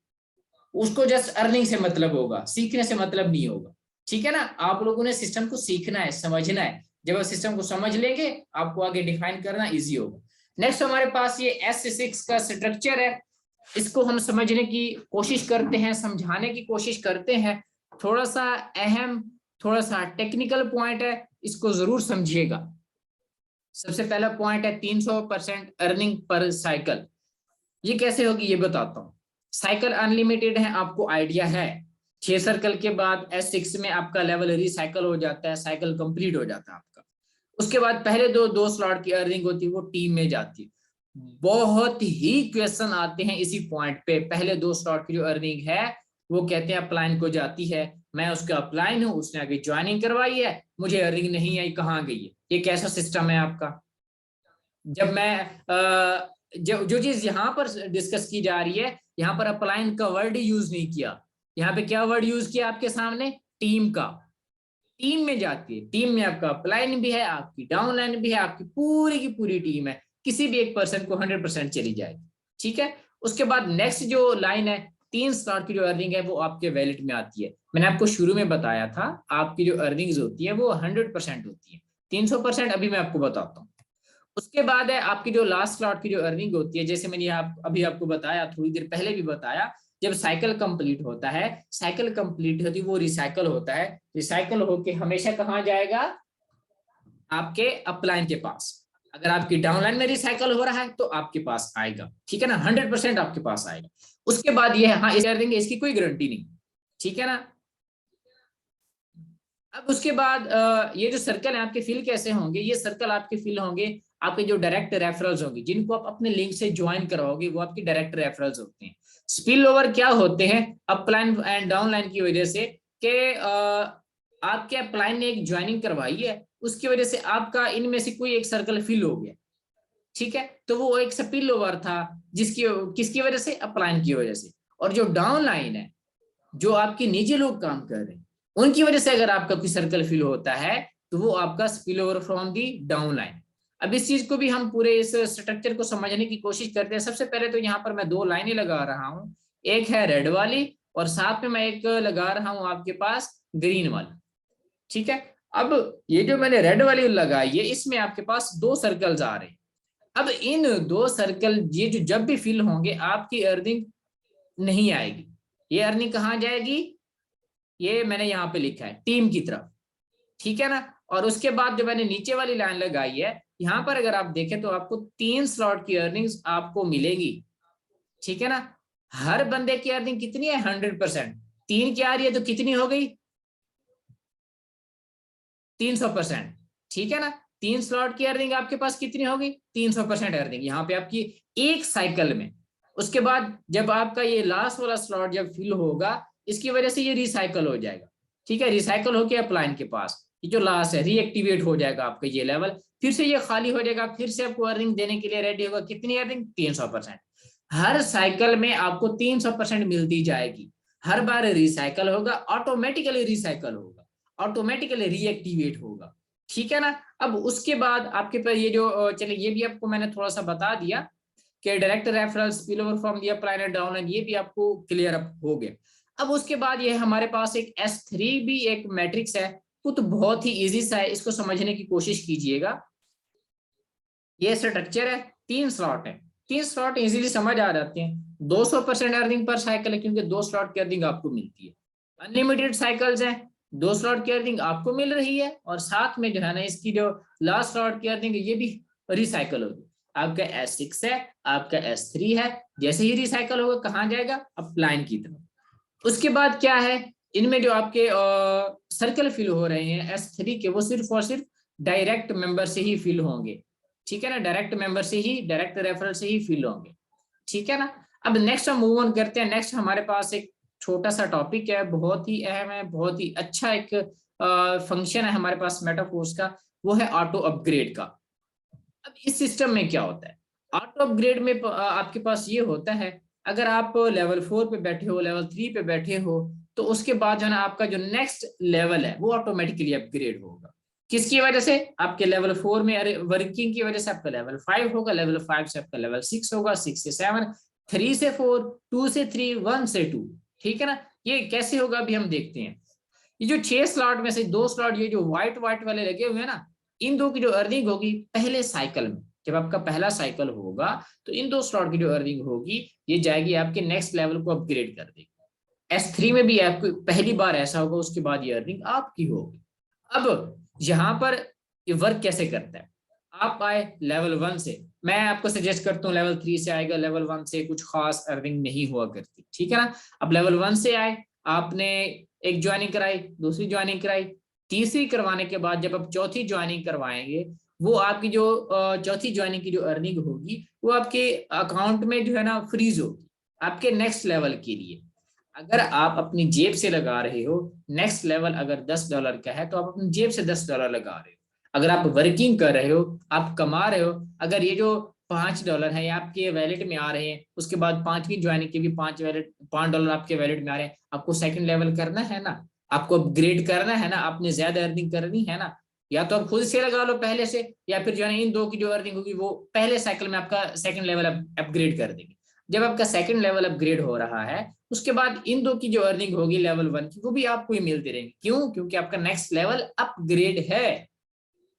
उसको जस्ट अर्निंग से मतलब होगा, सीखने से मतलब नहीं होगा। ठीक है ना, आप लोगों ने सिस्टम को सीखना है, समझना है, जब आप सिस्टम को समझ लेंगे आपको आगे डिफाइन करना इजी होगा। नेक्स्ट हमारे पास ये S6 का स्ट्रक्चर है, इसको हम समझने की कोशिश करते हैं, समझाने की कोशिश करते हैं। थोड़ा सा अहम, थोड़ा सा टेक्निकल पॉइंट है, इसको जरूर समझिएगा। सबसे पहला पॉइंट है 300% अर्निंग पर साइकिल। ये कैसे होगी ये बताता हूँ। साइकिल अनलिमिटेड है, आपको आइडिया है। 6 सर्कल के बाद S6 में आपका लेवल रिसाइकल हो जाता है, साइकिल कंप्लीट हो जाता है आपका। उसके बाद पहले दो स्लॉट की अर्निंग होती है, वो टीम में जाती है। बहुत ही क्वेश्चन आते हैं इसी पॉइंट पे, पहले 2 स्लॉट की जो अर्निंग है वो कहते हैं अपलाइन को जाती है, मैं उसका अपलाइन हूँ, उसने आगे ज्वाइनिंग करवाई है, मुझे अर्निंग नहीं आई, कहाँ गई है? ये कैसा सिस्टम है आपका? जब मैं जो चीज यहाँ पर डिस्कस की जा रही है, यहाँ पर अपलाइन का वर्ड यूज नहीं किया, यहाँ पे क्या वर्ड यूज किया आपके सामने? टीम का। टीम में जाती है, टीम में आपका अपलाइन भी है, आपकी डाउनलाइन भी है, आपकी पूरी की पूरी टीम है, किसी भी एक पर्सन को 100% चली जाएगी। ठीक है, उसके बाद नेक्स्ट जो लाइन है, 3 स्लॉट की जो अर्निंग है वो आपके वैलेट में आती है। मैंने आपको शुरू में बताया था आपकी जो अर्निंग्स होती है वो 100% होती है, 300% अभी मैं आपको बताता हूँ। उसके बाद है आपकी जो लास्ट स्लॉट की जो अर्निंग होती है, जैसे मैंने अभी आपको बताया, थोड़ी देर पहले भी बताया, जब साइकिल कंप्लीट होता है, साइकिल कंप्लीट होती है वो रिसाइकल होता है, रिसाइकल होके हमेशा कहाँ जाएगा? आपके अपलाइन के पास। अगर आपकी डाउनलाइन में रिसाइकल हो रहा है तो आपके पास आएगा। ठीक है ना, 100% आपके पास आएगा। उसके बाद ये हाँ इस देंगे, इसकी कोई गारंटी नहीं। ठीक है ना। अब उसके बाद ये जो सर्कल है आपके फिल कैसे होंगे? ये सर्कल आपके फिल होंगे आपके जो डायरेक्ट रेफरल्स होंगे, जिनको आप अपने लिंक से ज्वाइन करवाओगे, वो आपके डायरेक्ट रेफरल्स होते हैं। स्पिल ओवर क्या होते हैं? अपलाइन एंड डाउनलाइन की वजह से कि आपके अपलाइन ने एक ज्वाइनिंग करवाई है, उसकी वजह से आपका इनमें से कोई एक सर्कल फिल हो गया। ठीक है, तो वो एक स्पिल ओवर था, जिसकी किसकी वजह से? अपलाइन की वजह से। और जो डाउनलाइन है, जो आपके निजी लोग काम कर रहे हैं, उनकी वजह से अगर आपका कोई सर्कल फिल होता है तो वो आपका spill over from the downline. अब इस चीज को भी हम पूरे इस स्ट्रक्चर को समझने की कोशिश करते हैं। सबसे पहले तो यहाँ पर मैं 2 लाइनें लगा रहा हूँ, एक है रेड वाली और साथ में मैं एक लगा रहा हूँ आपके पास ग्रीन वाली। ठीक है, अब ये जो मैंने रेड वाली लगाई है, इसमें आपके पास 2 सर्कल्स आ रहे हैं। अब इन 2 सर्कल ये जो जब भी फिल होंगे आपकी अर्निंग नहीं आएगी। ये अर्निंग कहाँ जाएगी? ये मैंने यहाँ पे लिखा है टीम की तरफ। ठीक है ना। और उसके बाद जो मैंने नीचे वाली लाइन लगाई है, यहाँ पर अगर आप देखें तो आपको 3 स्लॉट की अर्निंग्स आपको मिलेगी। ठीक है ना। हर बंदे की अर्निंग कितनी है? 100%। 3 की आ रही है तो कितनी हो गई? 300%। ठीक है ना। 3 स्लॉट की अर्निंग आपके पास कितनी होगी? 300% अर्निंग यहाँ पे आपकी एक साइकिल में। उसके बाद जब आपका ये लास्ट वाला स्लॉट जब फिल होगा, इसकी वजह से ये रिसाइकल हो जाएगा। ठीक है, रिसाइकल होके अपलाइन के पास ये जो लास्ट है रीएक्टिवेट हो जाएगा आपका ये लेवल, फिर से ये खाली हो जाएगा, फिर से आपको अर्निंग देने के लिए रेडी होगा। कितनी अर्निंग? 300%। हर साइकिल में आपको 300% मिलती जाएगी। हर बार रिसाइकल होगा, ऑटोमेटिकली रिसाइकल होगा, ऑटोमेटिकली रीएक्टिवेट होगा। ठीक है ना। अब उसके बाद आपके पास ये जो चलिए ये भी आपको मैंने थोड़ा सा बता दिया कि direct referral, spill over from the upline downline, ये भी आपको क्लियर अप हो गया। अब उसके बाद ये हमारे पास एक S3 भी एक मैट्रिक्स है, वो तो बहुत ही इजी सा है, इसको समझने की कोशिश कीजिएगा। ये स्ट्रक्चर है, 3 स्लॉट है, 3 स्लॉट इजीली समझ आ जाते हैं। 200% अर्निंग पर साइकिल है क्योंकि 2 स्लॉट की अर्निंग आपको मिलती है। अनलिमिटेड साइकिल्स हैं, 2 स्लॉट की अर्निंग आपको मिल रही है और साथ में जो है ना इसकी जो लास्ट स्लॉट की अर्निंग है ये भी रिसाइकल होगी। आपका S6 है, आपका S3 है, जैसे ही रिसाइकल होगा कहाँ जाएगा, अपलाइन की तरफ। उसके बाद क्या है, इनमें जो आपके सर्कल फिल हो रहे हैं S3 के, वो सिर्फ और सिर्फ डायरेक्ट मेंबर से ही फिल होंगे, ठीक है ना, डायरेक्ट मेंबर से ही, डायरेक्ट रेफरल से ही फिल होंगे, ठीक है ना। अब नेक्स्ट हम मूव ऑन करते हैं। नेक्स्ट हमारे पास एक छोटा सा टॉपिक है, बहुत ही अहम है, बहुत ही अच्छा एक फंक्शन है हमारे पास मेटाफोर्स का, वो है ऑटो अपग्रेड का। अब इस सिस्टम में क्या होता है, ऑटो अपग्रेड में आपके पास ये होता है, अगर आप लेवल 4 पे बैठे हो, लेवल 3 पे बैठे हो, तो उसके बाद जो है ना आपका जो नेक्स्ट लेवल है वो ऑटोमेटिकली अपग्रेड होगा। किसकी वजह से, आपके लेवल 4 में वर्किंग की वजह से आपका लेवल 5 होगा, लेवल 5 से आपका लेवल 6 होगा, 6 से 7, 3 से 4, 2 से 3, 1 से 2, ठीक है ना। ये कैसे होगा अभी हम देखते हैं। ये जो 6 स्लॉट में से 2 स्लॉट ये जो व्हाइट व्हाइट वाले लगे हुए हैं ना, इन दो की जो अर्निंग होगी पहले साइकिल में, जब आपका पहला साइकिल होगा तो इन 2 स्लॉट की जो अर्निंग होगी ये जाएगी आपके नेक्स्ट लेवल को अपग्रेड कर देगी। S3 में भी आपको पहली बार ऐसा होगा, उसके बाद ये अर्निंग आपकी होगी। अब यहाँ पर ये वर्क कैसे करता है, आप आए लेवल 1 से, मैं आपको सजेस्ट करता हूँ लेवल 3 से आएगा, लेवल 1 से कुछ खास अर्निंग नहीं हुआ करती, ठीक है ना। अब लेवल 1 से आए, आपने एक ज्वाइनिंग कराई, दूसरी ज्वाइनिंग कराई, तीसरी करवाने के बाद जब आप चौथी ज्वाइनिंग करवाएंगे, वो आपकी जो चौथी ज्वाइनिंग की जो अर्निंग होगी वो आपके अकाउंट में जो है ना फ्रीज होगी आपके नेक्स्ट लेवल के लिए। अगर आप अपनी जेब से लगा रहे हो, नेक्स्ट लेवल अगर $10 का है तो आप अपनी जेब से $10 लगा रहे हो। अगर आप वर्किंग कर रहे हो, आप कमा रहे हो, अगर ये जो $5 है आपके वैलेट में आ रहे हैं, उसके बाद 5वीं ज्वाइनिंग के भी $5 आपके वैलेट में आ रहे हैं, आपको सेकंड लेवल करना है ना, आपको अपग्रेड करना है ना, आपने ज्यादा अर्निंग करनी है ना, या तो आप खुद से लगा लो पहले से, या फिर जो है इन 2 की जो अर्निंग होगी वो पहले साइकिल में आपका सेकंड लेवल अपग्रेड कर देंगे। जब आपका सेकंड लेवल अपग्रेड हो रहा है, उसके बाद इन 2 की जो अर्निंग होगी लेवल 1 की, वो भी आपको ही मिलती रहेंगी। क्यों, क्योंकि आपका नेक्स्ट लेवल अपग्रेड है,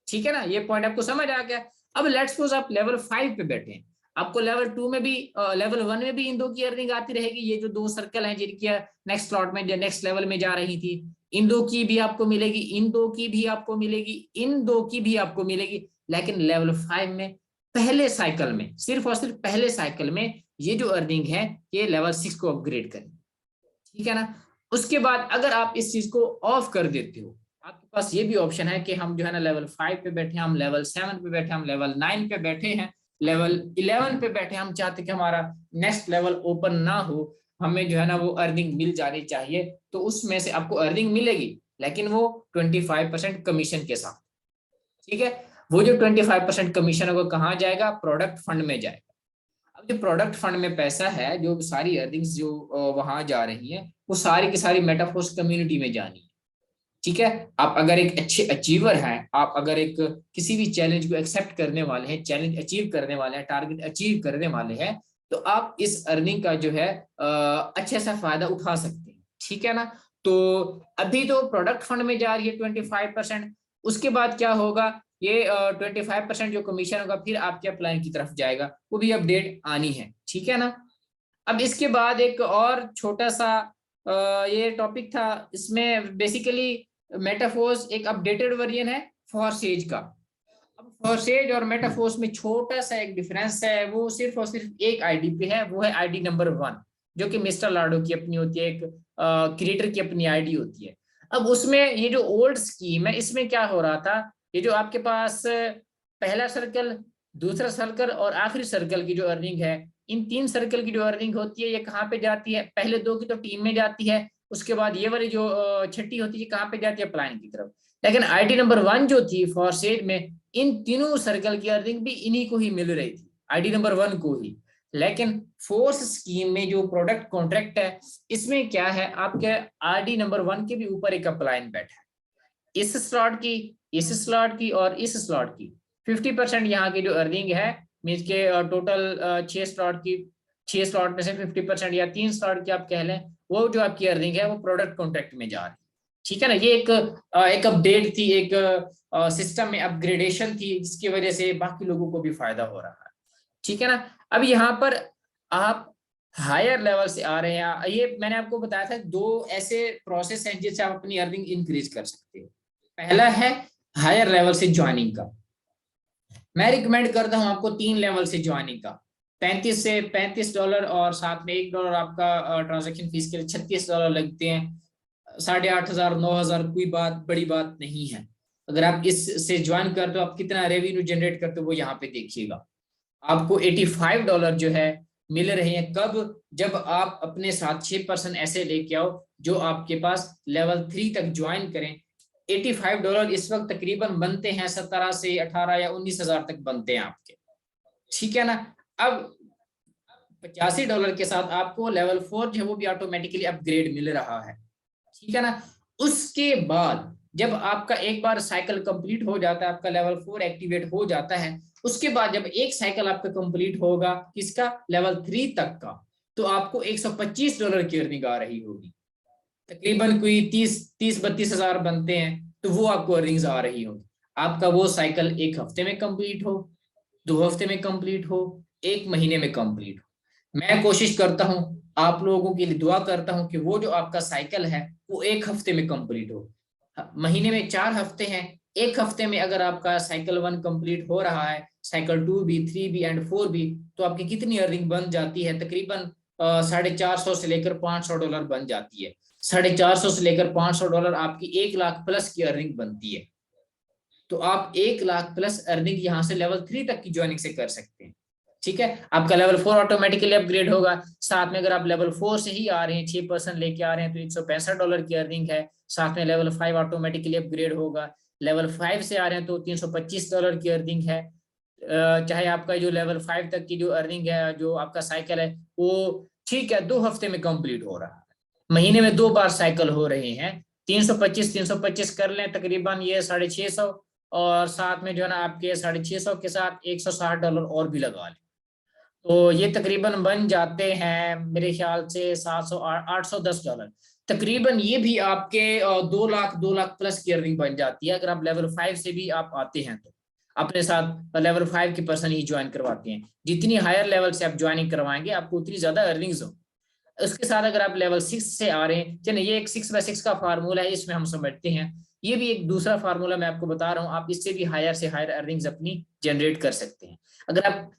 ठीक है ना। ये पॉइंट आपको समझ आ गया। अब लेट्स सपोज आप लेवल 5 पे बैठे हैं, आपको लेवल 2 में भी लेवल 1 में भी इन 2 की अर्निंग आती रहेगी। ये जो 2 सर्कल हैं जिनकी नेक्स्ट स्लॉट में नेक्स्ट लेवल में जा रही थी, इन 2 की भी आपको मिलेगी, इन 2 की भी आपको मिलेगी, इन 2 की भी आपको मिलेगी। लेकिन लेवल 5 में पहले साइकिल में, सिर्फ और सिर्फ पहले साइकिल में ये जो अर्निंग है ये लेवल 6 को अपग्रेड करेगी, ठीक है ना। उसके बाद अगर आप इस चीज को ऑफ कर देते हो, आपके पास ये भी ऑप्शन है कि हम जो है ना लेवल 5 पे बैठे, हम लेवल 7 पे बैठे, हम लेवल 9 पे बैठे हैं, लेवल 11 पे बैठे, हम चाहते कि हमारा नेक्स्ट लेवल ओपन ना हो, हमें जो है ना वो अर्निंग मिल जानी चाहिए, तो उसमें से आपको अर्निंग मिलेगी, लेकिन वो 25% कमीशन के साथ, ठीक है। वो जो 25% कमीशन होगा कहाँ जाएगा, प्रोडक्ट फंड में जाएगा। अब जो प्रोडक्ट फंड में पैसा है, जो सारी अर्निंग्स जो वहां जा रही है, वो सारी की सारी मेटाफोर्स कम्युनिटी में जानी है, ठीक है। आप अगर एक अच्छे अचीवर हैं, आप अगर एक किसी भी चैलेंज को एक्सेप्ट करने वाले हैं, चैलेंज अचीव करने वाले हैं, टारगेट अचीव करने वाले हैं, तो आप इस अर्निंग का जो है अच्छे सा फायदा उठा सकते हैं, ठीक है ना। तो अभी तो प्रोडक्ट फंड में जा रही है 25%, उसके बाद क्या होगा, ये 25% जो कमीशन होगा फिर आपके अपलाइन की तरफ जाएगा, वो भी अपडेट आनी है, ठीक है ना। अब इसके बाद एक और छोटा सा ये टॉपिक था, इसमें बेसिकली मेटाफोर्स एक अपडेटेड वर्जन है फॉरसेज का। अब फॉरसेज और मेटाफोर्स में छोटा सा एक डिफरेंस है, वो सिर्फ और सिर्फ एक आईडी पे है, वो है आईडी नंबर 1, जो कि मिस्टर लाडो की अपनी होती है, एक क्रिएटर की अपनी आईडी होती है। अब उसमें ये जो ओल्ड स्कीम है, इसमें क्या हो रहा था, ये जो आपके पास पहला सर्कल, दूसरा सर्कल और आखिरी सर्कल की जो अर्निंग है, इन 3 सर्कल की जो अर्निंग होती है ये कहाँ पे जाती है, पहले 2 की तो टीम में जाती है, उसके बाद ये वाली जो छठी होती है कहाँ पे जाती है, प्लान की तरफ। लेकिन आईडी नंबर 1 जो थी फॉरसेज में, इन तीनों सर्कल की अर्निंग भी इन्हीं को ही मिल रही थी, आईडी नंबर 1 को ही। लेकिन फोर्स स्कीम में जो प्रोडक्ट कॉन्ट्रैक्ट है, इसमें क्या है, आपके आईडी नंबर 1 के भी ऊपर एक अपलाइन बैठा है, इस स्लॉट की, इस स्लॉट की और इस स्लॉट की 50% यहाँ की जो अर्निंग है, मीन्स के टोटल 6 स्लॉट की, 6 स्लॉट में से 50% या 3 स्लॉट की आप कह लें, वो जो आपकी अर्निंग है वो प्रोडक्ट कॉन्ट्रैक्ट में जा रही है, ठीक है ना। ये एक अपडेट थी, एक सिस्टम में अपग्रेडेशन थी, जिसकी वजह से बाकी लोगों को भी फायदा हो रहा है, ठीक है ना। अब यहाँ पर आप हायर लेवल से आ रहे हैं, ये मैंने आपको बताया था दो ऐसे प्रोसेस हैं जिससे आप अपनी अर्निंग इंक्रीज कर सकते हो। पहला है हायर लेवल से ज्वाइनिंग का। मैं रिकमेंड करता हूं आपको 3 लेवल से ज्वाइनिंग का। 35 से $35 और साथ में $1 आपका ट्रांजेक्शन फीस के लिए $36 लगते हैं। 8,500 9,000 कोई बात बड़ी बात नहीं है। अगर आप इससे ज्वाइन करते हो, आप कितना रेवेन्यू जनरेट करते हो वो यहाँ पे देखिएगा। आपको $85 जो है मिल रहे हैं। कब? जब आप अपने साथ 6% ऐसे लेके आओ जो आपके पास लेवल 3 तक ज्वाइन करें। $85 इस वक्त तकरीबन बनते हैं 17 से 18 या 19,000 तक बनते हैं आपके। ठीक है ना। अब $85 के साथ आपको लेवल 4 जो है वो भी ऑटोमेटिकली अपग्रेड मिल रहा है। ठीक है ना। उसके बाद जब आपका एक बार साइकिल कंप्लीट हो जाता है, आपका लेवल 4 एक्टिवेट हो जाता है, उसके बाद जब एक साइकिल आपका कंप्लीट होगा किसका, लेवल 3 तक का, तो आपको $125 की अर्निंग आ रही होगी। तकरीबन कोई 30-32 हजार बनते हैं, तो वो आपको अर्निंग्स आ रही होगी। आपका वो साइकिल 1 हफ्ते में कंप्लीट हो, 2 हफ्ते में कंप्लीट हो, 1 महीने में कंप्लीट हो। मैं कोशिश करता हूं, आप लोगों के लिए दुआ करता हूं कि वो जो आपका साइकिल है वो 1 हफ्ते में कंप्लीट हो। महीने में 4 हफ्ते हैं, 1 हफ्ते में अगर आपका साइकिल 1 कंप्लीट हो रहा है, साइकिल 2 भी, 3 भी एंड 4 भी, तो आपकी कितनी अर्निंग बन जाती है? तकरीबन 450 से लेकर $500 बन जाती है। 450 से लेकर $500 आपकी 1 लाख प्लस की अर्निंग बनती है। तो आप 1 लाख प्लस अर्निंग यहाँ से लेवल 3 तक की ज्वाइनिंग से कर सकते हैं। ठीक है। आपका लेवल 4 ऑटोमेटिकली अपग्रेड होगा। साथ में अगर आप लेवल 4 से ही आ रहे हैं, 6% लेके आ रहे हैं, तो $165 की अर्निंग है। साथ में लेवल 5 ऑटोमेटिकली अपग्रेड होगा। लेवल 5 से आ रहे हैं तो $325 की अर्निंग है। चाहे आपका जो लेवल 5 तक की जो अर्निंग है, जो आपका साइकिल है, वो ठीक है 2 हफ्ते में कंप्लीट हो रहा है। महीने में 2 बार साइकिल हो रहे हैं। 325 कर लें, तकरीबन ये 650। और साथ में जो है ना आपके 650 के साथ $160 और भी लगा लें, तो ये तकरीबन बन जाते हैं मेरे ख्याल से 700 $810। तकरीबन ये भी आपके 2 लाख प्लस की अर्निंग बन जाती है अगर आप लेवल 5 से भी आप आते हैं तो। अपने साथ लेवल 5 की पर्सन ही ज्वाइन करवाते हैं। जितनी हायर लेवल से आप ज्वाइनिंग करवाएंगे आपको उतनी ज्यादा अर्निंग्स हो। उसके साथ अगर आप लेवल 6 से आ रहे हैं, चलिए ये एक 6x6 का फार्मूला है, इसमें हम समझते हैं। ये भी एक दूसरा फार्मूला मैं आपको बता रहा हूँ, आप इससे भी हायर से हायर अर्निंग्स अपनी जनरेट कर सकते हैं। अगर आप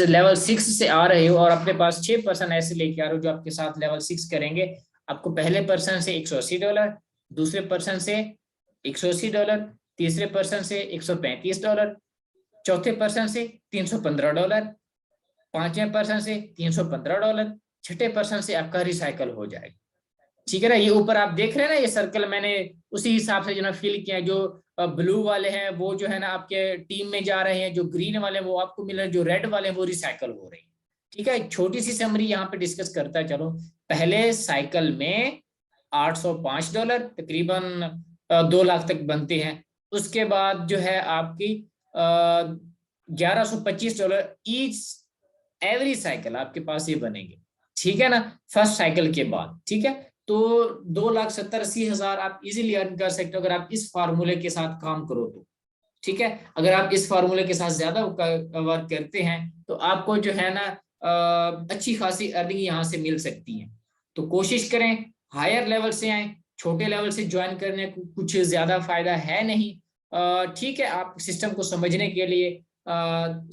लेवल 6 से आ रहे हो और अपने पास 6% ऐसे लेके आ रहे हो जो आपके साथ लेवल 6 करेंगे, आपको पहले पर्सन से $180, दूसरे पर्सन से $180, तीसरे पर्सन से $135, चौथे पर्सन से $315, पांचवें पर्सन से $315, छठे पर्सन से आपका रिसाइकल हो जाएगा। ठीक है ना। ये ऊपर आप देख रहे हैं ना, ये सर्कल मैंने उसी हिसाब से जो ना फिल किया है। जो ब्लू वाले हैं वो जो है ना आपके टीम में जा रहे हैं, जो ग्रीन वाले हैं वो आपको मिल रहे हैं, जो रेड वाले हैं वो रिसाइकल हो रहे हैं। ठीक है। एक छोटी सी समरी यहाँ पे डिस्कस करता है। चलो, पहले साइकिल में $805 तकरीबन 2 लाख तक बनते हैं। उसके बाद जो है आपकी $1125 ईच एवरी साइकिल आपके पास ये बनेंगे। ठीक है ना, फर्स्ट साइकिल के बाद। ठीक है। तो 2,70,80,000 आप इजीली अर्न कर सकते हो अगर आप इस फार्मूले के साथ काम करो तो। ठीक है। अगर आप इस फार्मूले के साथ ज्यादा वर्क करते हैं तो आपको जो है ना अच्छी खासी अर्निंग यहाँ से मिल सकती है। तो कोशिश करें हायर लेवल से आए, छोटे लेवल से ज्वाइन करने को कुछ ज्यादा फायदा है नहीं। ठीक है, आप सिस्टम को समझने के लिए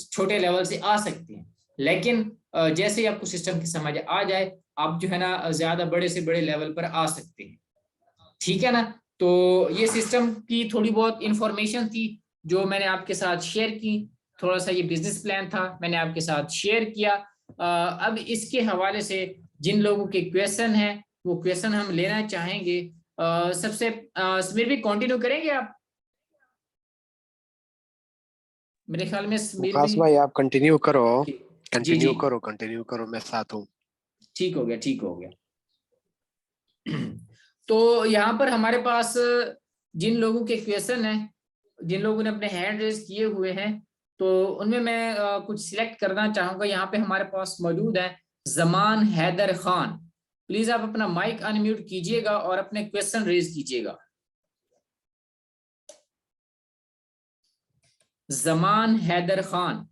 छोटे लेवल से आ सकते हैं, लेकिन जैसे ही आपको सिस्टम की समझ आ जाए आप जो है ना ज्यादा बड़े से बड़े लेवल पर आ सकते हैं। ठीक है ना। तो ये सिस्टम की थोड़ी बहुत इंफॉर्मेशन थी जो मैंने आपके साथ शेयर की। थोड़ा सा ये बिजनेस प्लान था, मैंने आपके साथ शेयर किया। अब इसके हवाले से जिन लोगों के क्वेश्चन हैं वो क्वेश्चन हम लेना चाहेंगे। सबसे समीर भी कंटिन्यू करेंगे आप? मेरे ख्याल में समीर भी।
वकास भाई आप कंटिन्यू करो।
जी जी,
कंटिन्यू करो, मैं साथ हूँ।
ठीक हो गया, ठीक हो गया। तो यहाँ पर हमारे पास जिन लोगों के क्वेश्चन हैं, जिन लोगों ने अपने हैंड रेज किए हुए हैं, तो उनमें मैं कुछ सिलेक्ट करना चाहूंगा। यहाँ पे हमारे पास मौजूद है जमान हैदर खान। प्लीज आप अपना माइक अनम्यूट कीजिएगा और अपने क्वेश्चन रेज कीजिएगा। जमान हैदर खान,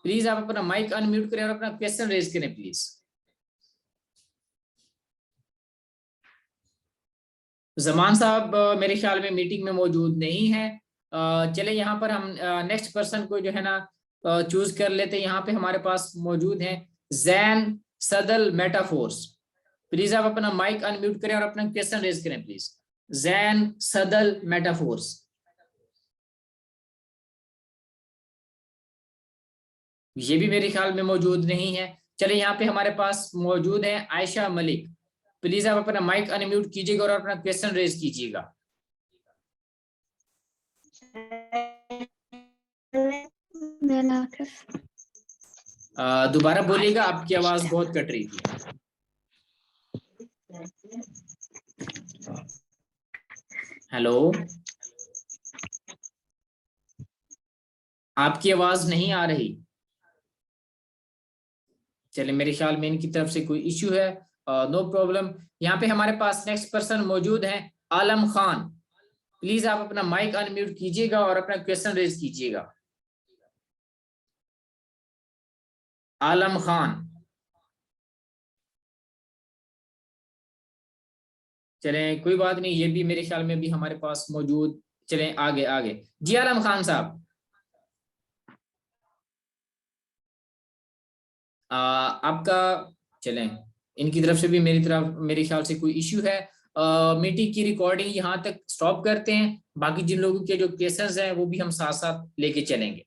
प्लीज आप अपना माइक अनम्यूट करें और अपना क्वेश्चन रेज करें प्लीज। जमान साहब मेरे ख्याल में मीटिंग में मौजूद नहीं है। चले यहाँ पर हम नेक्स्ट पर्सन को जो है ना चूज कर लेते हैं। यहाँ पे हमारे पास मौजूद हैं जैन सदल मेटाफोर्स। प्लीज आप अपना माइक अनम्यूट करें और अपना क्वेश्चन रेज करें प्लीज। जैन सदल मेटाफोर्स। ये भी मेरे ख्याल में मौजूद नहीं है। चले यहाँ पे हमारे पास मौजूद है आयशा मलिक। प्लीज आप अपना माइक अनम्यूट कीजिएगा और अपना क्वेश्चन रेज कीजिएगा। दोबारा बोलिएगा, आपकी आवाज बहुत कट रही थी। हेलो, आपकी आवाज नहीं आ रही। चलिए, मेरे ख्याल में इनकी तरफ से कोई इश्यू है। No problem. यहाँ पे हमारे पास नेक्स्ट पर्सन मौजूद है आलम खान। प्लीज आप अपना माइक अनम्यूट कीजिएगा और अपना क्वेश्चन रेज कीजिएगा। आलम खान। चलें, कोई बात नहीं, ये भी मेरे ख्याल में भी हमारे पास मौजूद। चलें आगे आगे। जी आलम खान साहब, आपका, चलें, इनकी तरफ से भी मेरी तरफ मेरे ख्याल से कोई इश्यू है। मीटिंग की रिकॉर्डिंग यहाँ तक स्टॉप करते हैं। बाकी जिन लोगों के जो केसेस हैं वो भी हम साथ साथ लेके चलेंगे।